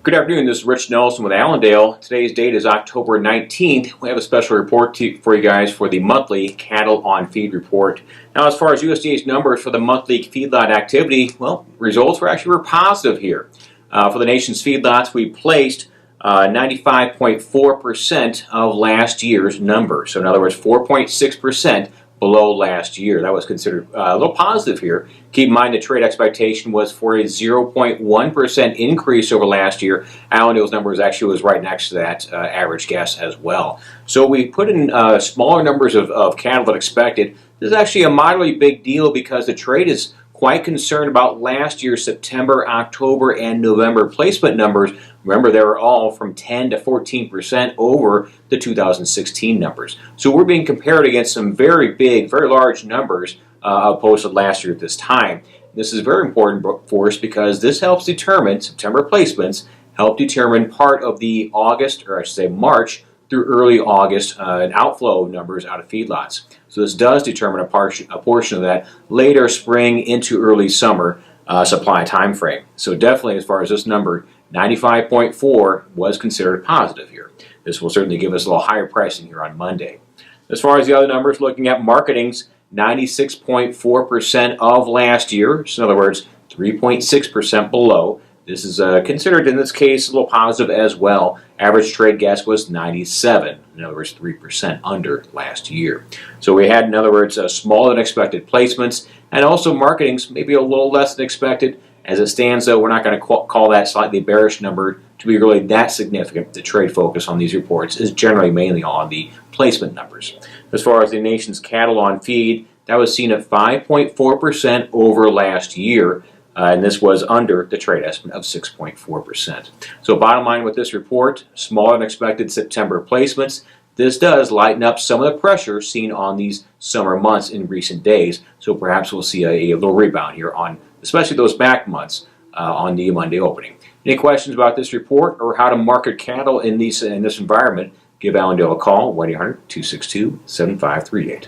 Good afternoon, this is Rich Nelson with Allendale. Today's date is October 19th. We have a special report for you guys for the monthly cattle on feed report. Now, as far as USDA's numbers for the monthly feedlot activity, well, results were positive here. For the nation's feedlots, we placed 95.4% of last year's number. So in other words, 4.6% below last year. That was considered a little positive here. Keep in mind the trade expectation was for a 0.1% increase over last year. Allendale's numbers actually was right next to that average guess as well. So we put in smaller numbers of cattle than expected. This is actually a moderately big deal because the trade is quite concerned about last year's September, October, and November placement numbers. Remember, they were all from 10 to 14% over the 2016 numbers. So we're being compared against some very big, very large numbers posted last year at this time. This is very important for us because this helps determine, September placements help determine part of the August, or I should say March, through early August, an outflow of numbers out of feedlots. So this does determine a portion of that later spring into early summer supply time frame. So definitely, as far as this number, 95.4 was considered positive here. This will certainly give us a little higher pricing here on Monday. As far as the other numbers, looking at marketings, 96.4% of last year, so in other words, 3.6% below. This is considered, in this case, a little positive as well. Average trade guess was 97, in other words, 3% under last year. So we had, in other words, smaller than expected placements, and also marketings maybe a little less than expected. As it stands, though, we're not going to call that slightly bearish number to be really that significant. The trade focus on these reports is generally mainly on the placement numbers. As far as the nation's cattle on feed, that was seen at 5.4% over last year. And this was under the trade estimate of 6.4%. So bottom line with this report, smaller than expected September placements. This does lighten up some of the pressure seen on these summer months in recent days. So perhaps we'll see a little rebound here on especially those back months on the Monday opening. Any questions about this report or how to market cattle in this environment, give Allendale a call, 1-800-262-7538.